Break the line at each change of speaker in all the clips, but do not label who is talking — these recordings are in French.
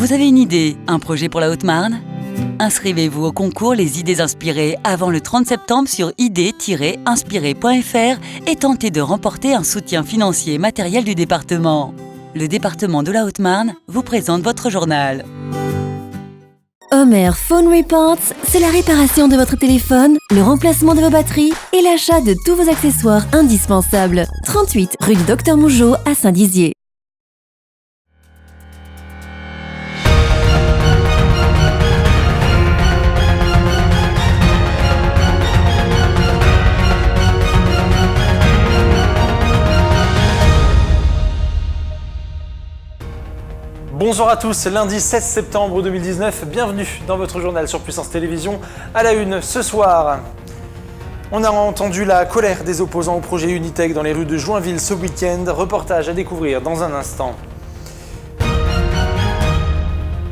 Vous avez une idée, un projet pour la Haute-Marne ? Inscrivez-vous au concours Les idées inspirées avant le 30 septembre sur idées-inspirées.fr et tentez de remporter un soutien financier et matériel du département. Le département de la Haute-Marne vous présente votre journal.
Homer Phone Reports, c'est la réparation de votre téléphone, le remplacement de vos batteries et l'achat de tous vos accessoires indispensables. 38 rue du Docteur Mougeot à Saint-Dizier.
Bonjour à tous, lundi 16 septembre 2019, bienvenue dans votre journal sur Puissance Télévisions. À la une ce soir, on a entendu la colère des opposants au projet Unitech dans les rues de Joinville ce week-end. Reportage à découvrir dans un instant.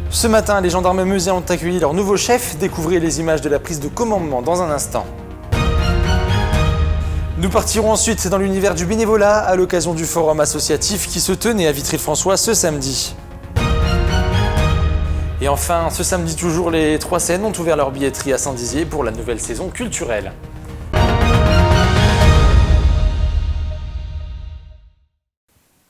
Ce matin, les gendarmes meusiens ont accueilli leur nouveau chef. Découvrez les images de la prise de commandement dans un instant. Nous partirons ensuite dans l'univers du bénévolat à l'occasion du forum associatif qui se tenait à Vitry-le-François ce samedi. Et enfin, ce samedi toujours, les Trois Seines ont ouvert leur billetterie à Saint-Dizier pour la nouvelle saison culturelle.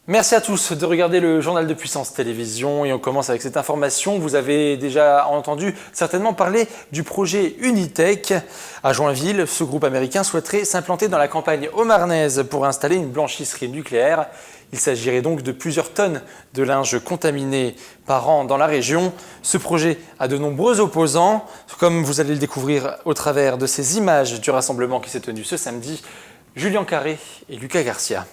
Merci à tous de regarder le journal de Puissance Télévisions et on commence avec cette information. Vous avez déjà entendu certainement parler du projet Unitech. À Joinville, ce groupe américain souhaiterait s'implanter dans la campagne haut-marnaise pour installer une blanchisserie nucléaire. Il s'agirait donc de plusieurs tonnes de linge contaminé par an dans la région. Ce projet a de nombreux opposants, comme vous allez le découvrir au travers de ces images du rassemblement qui s'est tenu ce samedi. Julien Carré et Lucas Garcia.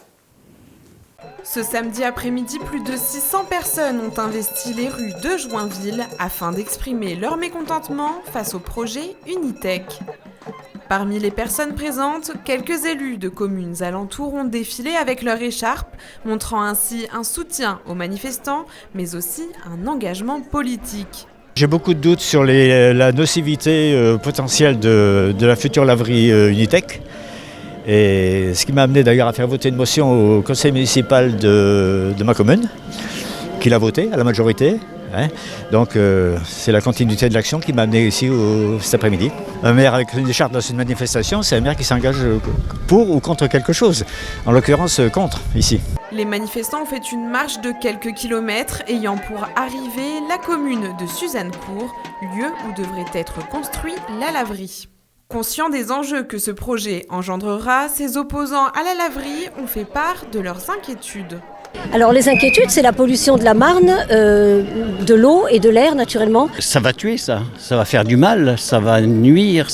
Ce samedi après-midi, plus de 600 personnes ont investi les rues de Joinville afin d'exprimer leur mécontentement face au projet Unitech. Parmi les personnes présentes, quelques élus de communes alentours ont défilé avec leur écharpe, montrant ainsi un soutien aux manifestants, mais aussi un engagement politique.
J'ai beaucoup de doutes sur la nocivité potentielle de la future laverie Unitech. Et ce qui m'a amené d'ailleurs à faire voter une motion au conseil municipal de ma commune, qui l'a voté à la majorité. Donc c'est la continuité de l'action qui m'a amené ici cet après-midi. Un maire avec une écharpe dans une manifestation, c'est un maire qui s'engage pour ou contre quelque chose. En l'occurrence contre, ici.
Les manifestants ont fait une marche de quelques kilomètres ayant pour arrivée la commune de Suzannecourt, lieu où devrait être construit la laverie. Conscients des enjeux que ce projet engendrera, ses opposants à la laverie ont fait part de leurs inquiétudes.
Alors les inquiétudes, c'est la pollution de la Marne, de l'eau et de l'air naturellement.
Ça va tuer ça va faire du mal, ça va nuire,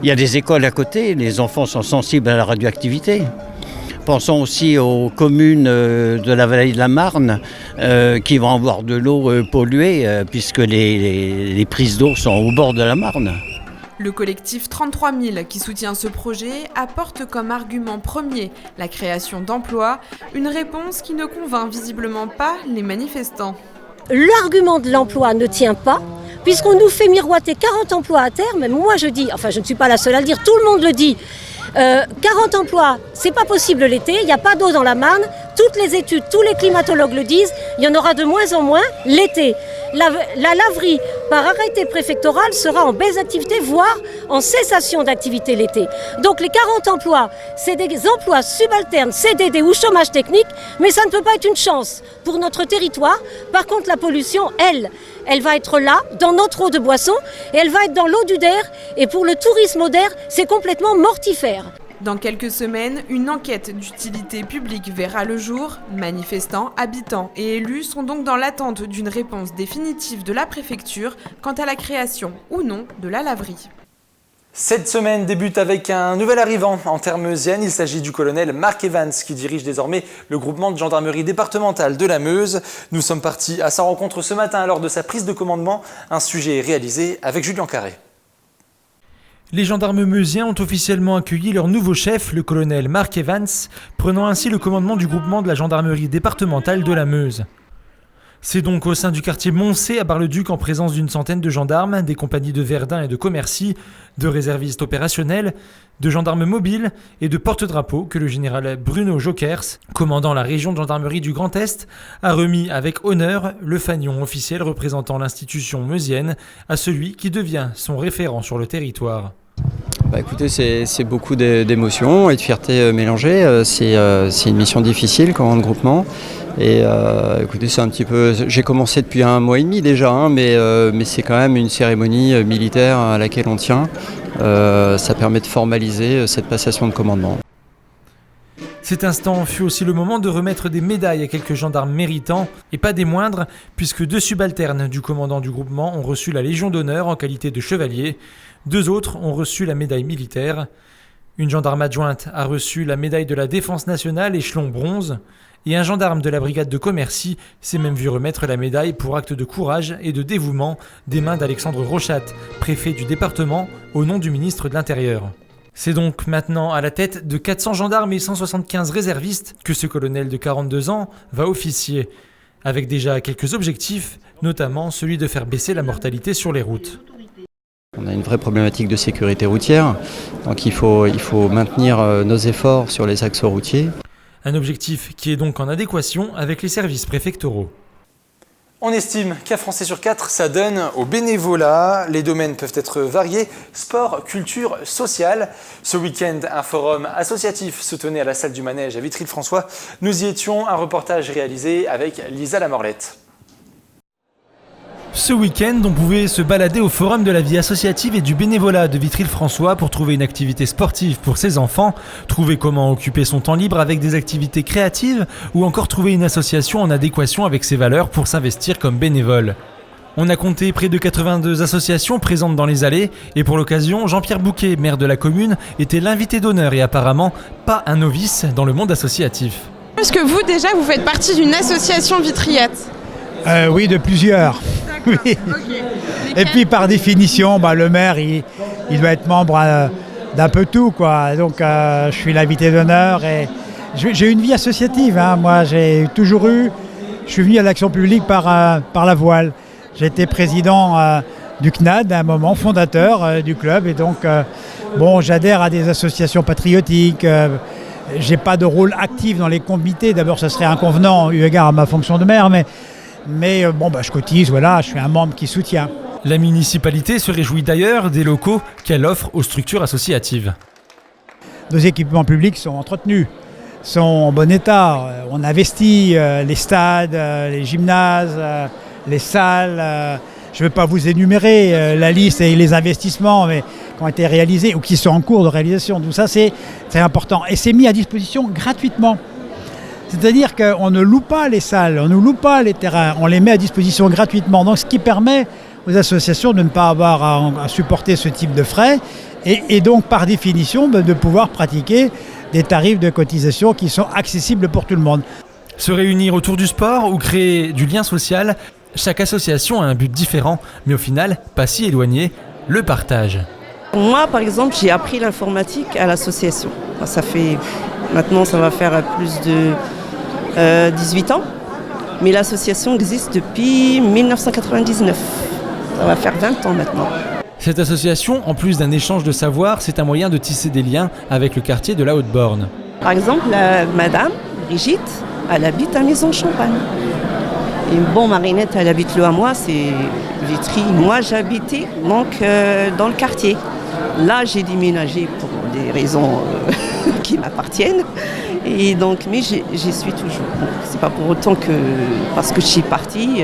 Il y a des écoles à côté, les enfants sont sensibles à la radioactivité. Pensons aussi aux communes de la vallée de la Marne qui vont avoir de l'eau polluée puisque les prises d'eau sont au bord de la Marne.
Le collectif 33 000 qui soutient ce projet apporte comme argument premier la création d'emplois, une réponse qui ne convainc visiblement pas les manifestants.
L'argument de l'emploi ne tient pas, puisqu'on nous fait miroiter 40 emplois à terme. Moi je dis, enfin je ne suis pas la seule à le dire, tout le monde le dit. 40 emplois, c'est pas possible l'été, il n'y a pas d'eau dans la Marne. Toutes les études, tous les climatologues le disent, il y en aura de moins en moins l'été. La laverie, par arrêté préfectoral, sera en baisse d'activité, voire en cessation d'activité l'été. Donc les 40 emplois, c'est des emplois subalternes, CDD ou chômage technique, mais ça ne peut pas être une chance pour notre territoire. Par contre, la pollution, elle va être là, dans notre eau de boisson, et elle va être dans l'eau du Der. Et pour le tourisme au Der, c'est complètement mortifère.
Dans quelques semaines, une enquête d'utilité publique verra le jour. Manifestants, habitants et élus sont donc dans l'attente d'une réponse définitive de la préfecture quant à la création ou non de la laverie.
Cette semaine débute avec un nouvel arrivant en terre meusienne. Il s'agit du colonel Marc Evans qui dirige désormais le groupement de gendarmerie départementale de la Meuse. Nous sommes partis à sa rencontre ce matin lors de sa prise de commandement. Un sujet réalisé avec Julien Carré.
Les gendarmes meusiens ont officiellement accueilli leur nouveau chef, le colonel Marc Evans, prenant ainsi le commandement du groupement de la gendarmerie départementale de la Meuse. C'est donc au sein du quartier Moncé à Bar-le-Duc, en présence d'une centaine de gendarmes, des compagnies de Verdun et de Commercy, de réservistes opérationnels, de gendarmes mobiles et de porte-drapeaux que le général Bruno Jokers, commandant la région de gendarmerie du Grand Est, a remis avec honneur le fanion officiel représentant l'institution meusienne à celui qui devient son référent sur le territoire.
Écoutez, c'est beaucoup d'émotions et de fierté mélangées. C'est une mission difficile, commande groupement. Et écoutez, c'est un petit peu. J'ai commencé depuis 1 mois et demi déjà, mais c'est quand même une cérémonie militaire à laquelle on tient. Ça permet de formaliser cette passation de commandement.
Cet instant fut aussi le moment de remettre des médailles à quelques gendarmes méritants, et pas des moindres, puisque 2 subalternes du commandant du groupement ont reçu la Légion d'honneur en qualité de chevalier. 2 autres ont reçu la médaille militaire. Une gendarme adjointe a reçu la médaille de la Défense nationale échelon bronze, et un gendarme de la brigade de Commercy s'est même vu remettre la médaille pour acte de courage et de dévouement des mains d'Alexandre Rochat, préfet du département, au nom du ministre de l'Intérieur. C'est donc maintenant à la tête de 400 gendarmes et 175 réservistes que ce colonel de 42 ans va officier, avec déjà quelques objectifs, notamment celui de faire baisser la mortalité sur les routes.
On a une vraie problématique de sécurité routière, donc il faut maintenir nos efforts sur les axes routiers.
Un objectif qui est donc en adéquation avec les services préfectoraux.
On estime qu'un Français sur 4 s'adonne au bénévolat. Les domaines peuvent être variés, sport, culture, social. Ce week-end, un forum associatif se tenait à la salle du Manège à Vitry-le-François. Nous y étions, un reportage réalisé avec Lisa Lamorlette.
Ce week-end, on pouvait se balader au forum de la vie associative et du bénévolat de Vitry-le-François pour trouver une activité sportive pour ses enfants, trouver comment occuper son temps libre avec des activités créatives ou encore trouver une association en adéquation avec ses valeurs pour s'investir comme bénévole. On a compté près de 82 associations présentes dans les allées et pour l'occasion, Jean-Pierre Bouquet, maire de la commune, était l'invité d'honneur et apparemment pas un novice dans le monde associatif.
Est-ce que vous déjà vous faites partie d'une association vitriette ?
Oui, de plusieurs. Oui. Okay. Et puis par définition, le maire, il doit être membre d'un peu tout, quoi. Donc je suis l'invité d'honneur et j'ai une vie associative. Moi, j'ai toujours eu. Je suis venu à l'action publique par la voile. J'étais président du CNAD à un moment, fondateur du club, et donc j'adhère à des associations patriotiques. J'ai pas de rôle actif dans les comités. D'abord, ça serait inconvenant eu égard à ma fonction de maire, mais je cotise, voilà, je suis un membre qui soutient.
La municipalité se réjouit d'ailleurs des locaux qu'elle offre aux structures associatives.
Nos équipements publics sont entretenus, sont en bon état. On investit les stades, les gymnases, les salles. Je ne vais pas vous énumérer la liste et les investissements qui ont été réalisés ou qui sont en cours de réalisation. Tout ça, c'est important. Et c'est mis à disposition gratuitement. C'est-à-dire qu'on ne loue pas les salles, on ne loue pas les terrains, on les met à disposition gratuitement. Donc ce qui permet aux associations de ne pas avoir à supporter ce type de frais et donc par définition de pouvoir pratiquer des tarifs de cotisation qui sont accessibles pour tout le monde.
Se réunir autour du sport ou créer du lien social, chaque association a un but différent, mais au final, pas si éloigné, le partage.
Moi, par exemple, j'ai appris l'informatique à l'association. Maintenant, ça va faire plus de 18 ans. Mais l'association existe depuis 1999. Ça va faire 20 ans maintenant.
Cette association, en plus d'un échange de savoir, c'est un moyen de tisser des liens avec le quartier de la Haute-Borne.
Par exemple, madame Brigitte, elle habite à Maison-Champagne. Et Marinette, elle habite le Hamois, c'est Vitry. Moi, j'habitais donc dans le quartier. Là, j'ai déménagé pour des raisons qui m'appartiennent. Et donc, mais j'y suis toujours. Bon, c'est pas pour autant que, parce que je suis partie,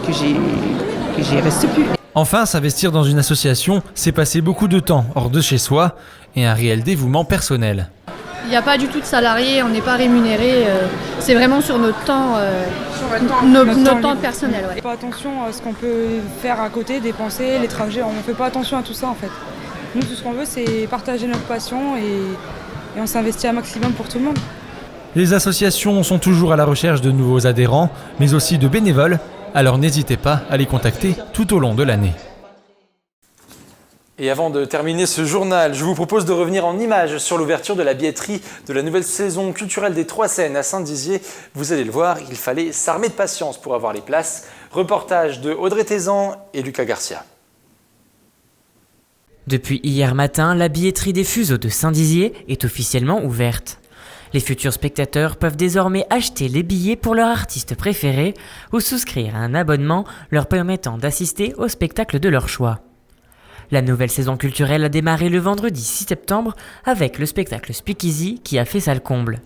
que j'y reste plus.
Enfin, s'investir dans une association, c'est passer beaucoup de temps hors de chez soi et un réel dévouement personnel.
Il n'y a pas du tout de salariés, on n'est pas rémunéré, c'est vraiment sur notre temps, notre temps personnel. Ouais.
On fait pas attention à ce qu'on peut faire à côté, dépenser, les trajets, on ne fait pas attention à tout ça en fait. Nous, tout ce qu'on veut, c'est partager notre passion et on s'investit un maximum pour tout le monde.
Les associations sont toujours à la recherche de nouveaux adhérents, mais aussi de bénévoles, alors n'hésitez pas à les contacter tout au long de l'année.
Et avant de terminer ce journal, je vous propose de revenir en images sur l'ouverture de la billetterie de la nouvelle saison culturelle des Trois Seines à Saint-Dizier. Vous allez le voir, il fallait s'armer de patience pour avoir les places. Reportage de Audrey Tézan et Lucas Garcia.
Depuis hier matin, la billetterie des Fuseaux de Saint-Dizier est officiellement ouverte. Les futurs spectateurs peuvent désormais acheter les billets pour leur artiste préféré ou souscrire à un abonnement leur permettant d'assister au spectacle de leur choix. La nouvelle saison culturelle a démarré le vendredi 6 septembre avec le spectacle Speakeasy qui a fait salle comble.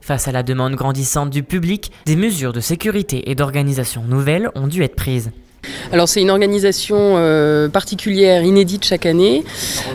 Face à la demande grandissante du public, des mesures de sécurité et d'organisation nouvelles ont dû être prises.
Alors c'est une organisation particulière, inédite chaque année.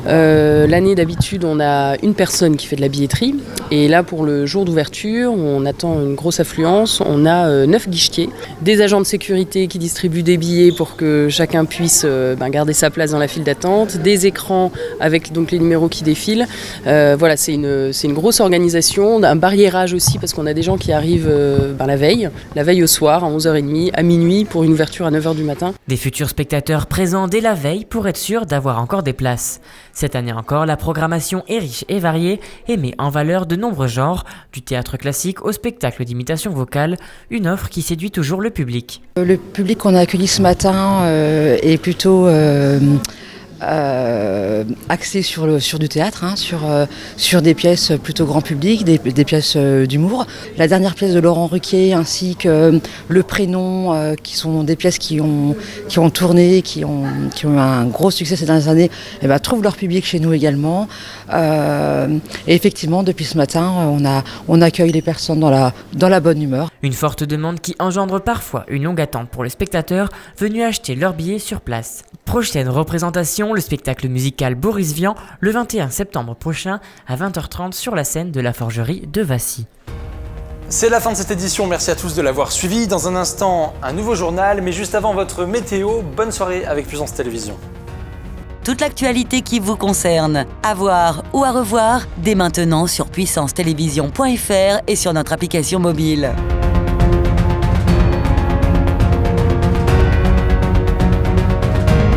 L'année d'habitude on a une personne qui fait de la billetterie et là pour le jour d'ouverture on attend une grosse affluence. On a 9 guichetiers, des agents de sécurité qui distribuent des billets pour que chacun puisse garder sa place dans la file d'attente, des écrans avec donc les numéros qui défilent. Voilà, c'est une grosse organisation, un barriérage aussi parce qu'on a des gens qui arrivent la veille au soir à 11h30, à minuit pour une ouverture à 9h du matin.
Des futurs spectateurs présents dès la veille pour être sûrs d'avoir encore des places. Cette année encore, la programmation est riche et variée et met en valeur de nombreux genres, du théâtre classique au spectacle d'imitation vocale, une offre qui séduit toujours le public.
Le public qu'on a accueilli ce matin est plutôt axé sur du théâtre, sur des pièces plutôt grand public, des pièces d'humour. La dernière pièce de Laurent Ruquier ainsi que Le Prénom, qui sont des pièces qui ont tourné, qui ont eu un gros succès ces dernières années, trouvent leur public chez nous également. Et effectivement, depuis ce matin, on accueille les personnes dans la bonne humeur.
Une forte demande qui engendre parfois une longue attente pour les spectateurs venus acheter leurs billets sur place. Prochaine représentation, le spectacle musical Boris Vian le 21 septembre prochain à 20h30 sur la scène de la Forgerie de Vassy.
C'est la fin de cette édition, merci à tous de l'avoir suivi. Dans un instant, un nouveau journal, mais juste avant votre météo, bonne soirée avec Puissance Télévisions.
Toute l'actualité qui vous concerne, à voir ou à revoir, dès maintenant sur puissancetélévision.fr et sur notre application mobile.